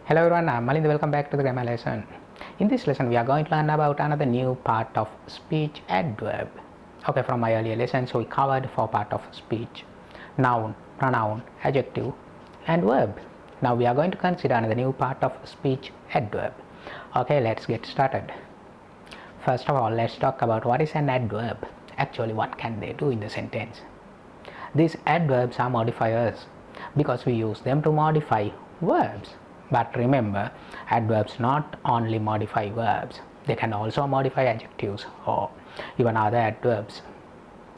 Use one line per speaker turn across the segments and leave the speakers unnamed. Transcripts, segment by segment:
Hello everyone, I'm Malind. Welcome back to the grammar lesson. In this lesson, we are going to learn about another new part of speech, adverb. Okay, from my earlier lessons, we covered 4 parts of speech: noun, pronoun, adjective, and verb. Now we are going to consider another new part of speech, adverb. Okay, let's get started. First of all, let's talk about what is an adverb. Actually, what can they do in the sentence? These adverbs are modifiers because we use them to modify verbs. But remember, adverbs not only modify verbs, they can also modify adjectives or even other adverbs.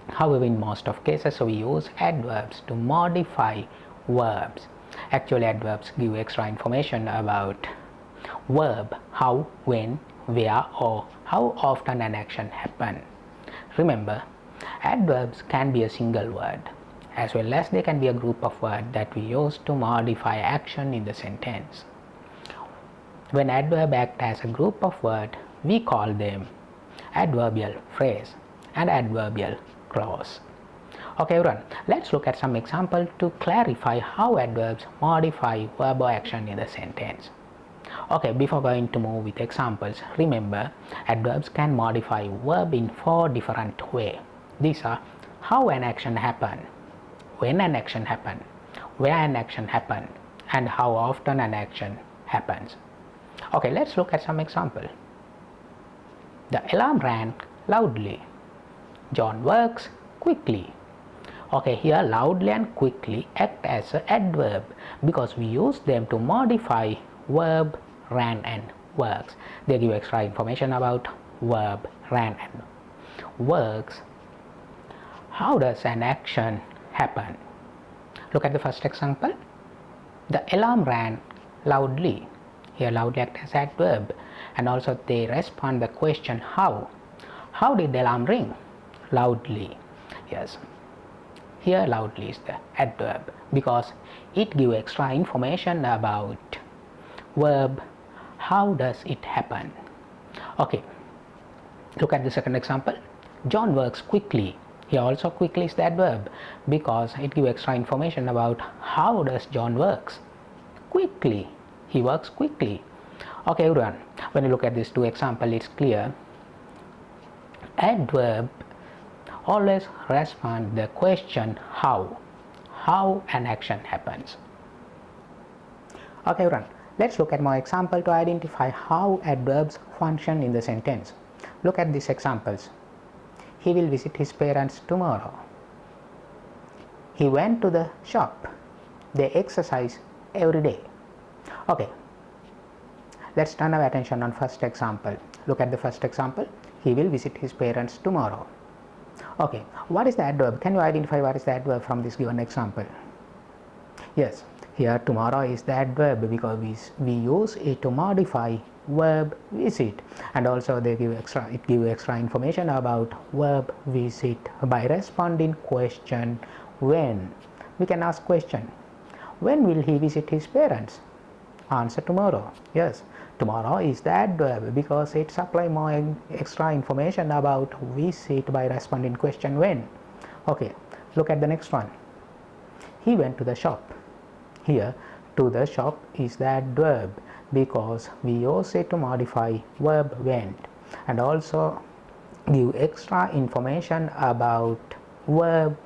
However, in most of cases, we use adverbs to modify verbs. Actually, adverbs give extra information about verb, how, when, where, or how often an action happens. Remember, adverbs can be a single word, as well as they can be a group of words that we use to modify action in the sentence. When adverb act as a group of words, we call them adverbial phrase and adverbial clause. Okay everyone, let's look at some examples to clarify how adverbs modify verb or action in the sentence. Okay, before going to move with examples, remember adverbs can modify verb in 4 different ways. These are how an action happens, when an action happens, where an action happens, and how often an action happens. Okay, let's look at some example. The alarm rang loudly. John works quickly. Okay, here loudly and quickly act as an adverb because we use them to modify verb ran and works. They give extra information about verb ran and works. How does an action happen? Look at the first example. The alarm rang loudly. Here loudly acts as adverb, and also they respond the question how. How did the alarm ring? Loudly. Yes. Here loudly is the adverb because it gives extra information about verb. How does it happen? Okay. Look at the second example. John works quickly. Here also quickly is the adverb because it gives extra information about how does John works. Quickly. He works quickly. Okay everyone, when you look at these 2 examples, it's clear. Adverb always respond the question how an action happens. Okay everyone, let's look at more example to identify how adverbs function in the sentence. Look at these examples. He will visit his parents tomorrow. He went to the shop. They exercise every day. Okay, let's turn our attention on first example. Look at the first example. He will visit his parents tomorrow. Okay, what is the adverb? Can you identify what is the adverb from this given example? Yes, here tomorrow is the adverb because we use it to modify verb visit, and also it gives extra information about verb visit by responding question when. We can ask question, when will he visit his parents? Answer, tomorrow. Yes, tomorrow is the adverb because it supplies more extra information about visit by responding question when. Okay, look at the next one. He went to the shop. Here to the shop is the adverb because we use it to modify verb went, and also give extra information about verb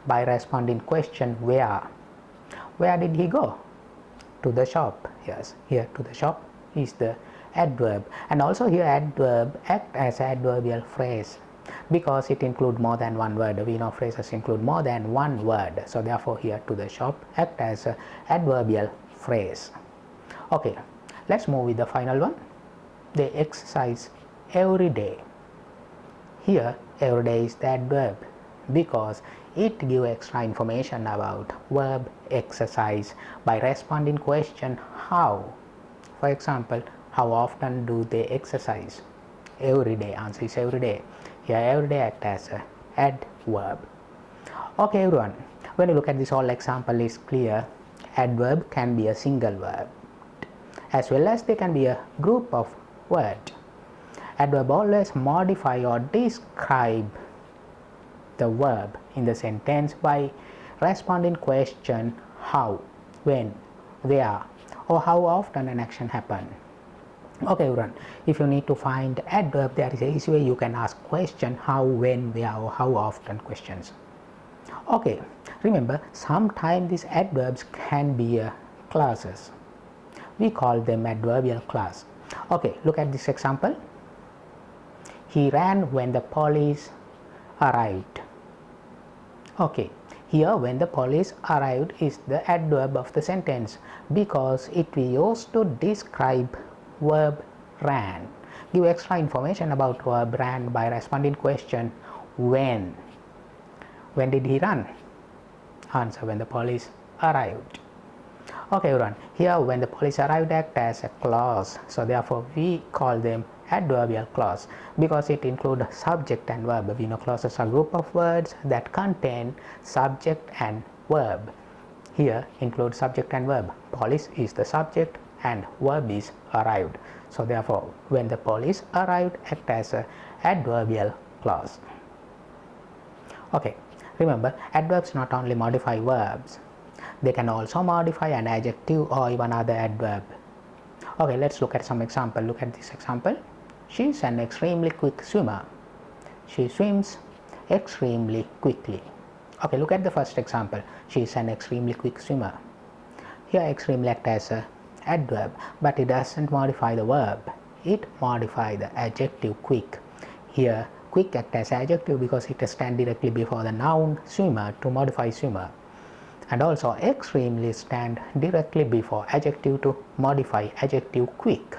by responding question where. Where did he go? To the shop. Yes, here to the shop is the adverb, and also here adverb act as adverbial phrase because it includes more than one word. We know phrases include more than one word, so therefore here to the shop act as an adverbial phrase. Okay, let's move with the final one. They exercise every day. Here every day is the adverb because it gives extra information about verb exercise by responding question how. For example, how often do they exercise? Every day. Answer is every day. Here every day act as an adverb. Okay everyone, when you look at this whole example, it's clear adverb can be a single word as well as they can be a group of words. Adverb always modify or describe the verb in the sentence by responding question how, when, where, or how often an action happen. Okay everyone, if you need to find adverb, there is a easy way you can ask question how, when, where or how often questions. Okay, remember sometimes these adverbs can be classes. We call them adverbial class. Okay, look at this example. He ran when the police arrived. Okay, here when the police arrived is the adverb of the sentence because it we used to describe verb ran. Give extra information about verb ran by responding question when. When did he run? Answer, when the police arrived. Okay everyone, here when the police arrived act as a clause, so therefore we call them adverbial clause because it includes subject and verb. We know clauses are group of words that contain subject and verb. Here include subject and verb. Police is the subject and verb is arrived. So therefore when the police arrived act as a adverbial clause. Okay, remember adverbs not only modify verbs, they can also modify an adjective or even other adverb. Okay, let's look at some example. Look at this example. She is an extremely quick swimmer. She swims extremely quickly. Okay, look at the first example. She is an extremely quick swimmer. Here extremely act as a adverb, but it doesn't modify the verb. It modifies the adjective quick. Here quick act as adjective because it stands directly before the noun swimmer to modify swimmer. And also extremely stand directly before adjective to modify adjective quick.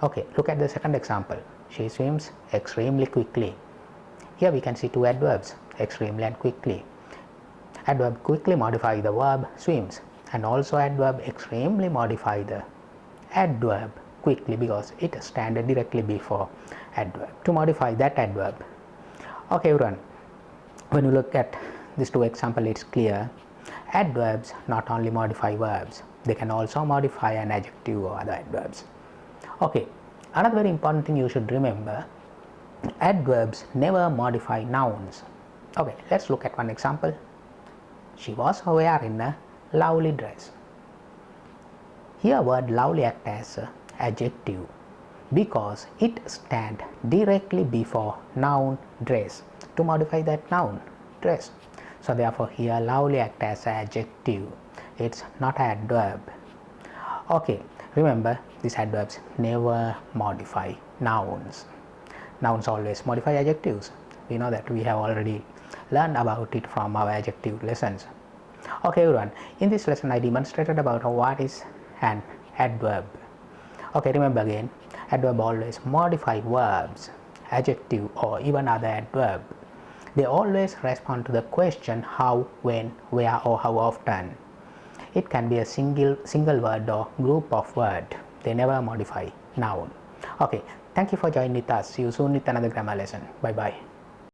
Okay, look at the second example. She swims extremely quickly. Here we can see two adverbs, extremely and quickly. Adverb quickly modify the verb swims, and also adverb extremely modify the adverb quickly because it stands directly before adverb to modify that adverb. Okay everyone, when you look at these two examples, it's clear adverbs not only modify verbs, they can also modify an adjective or other adverbs. Okay, another very important thing you should remember, adverbs never modify nouns. Okay, let's look at one example. She was wearing a lovely dress. Here word lovely act as a adjective because it stands directly before noun dress to modify that noun dress. So therefore here lovely act as an adjective, it's not adverb. Okay, remember these adverbs never modify nouns. Nouns always modify adjectives. We know that, we have already learned about it from our adjective lessons. Okay everyone, in this lesson I demonstrated about what is an adverb. Okay, remember again, adverb always modify verbs, adjective or even other adverb. They always respond to the question how, when, where or how often. It can be a single word or group of words. They never modify noun. Okay, thank you for joining with us. See you soon with another grammar lesson. Bye bye.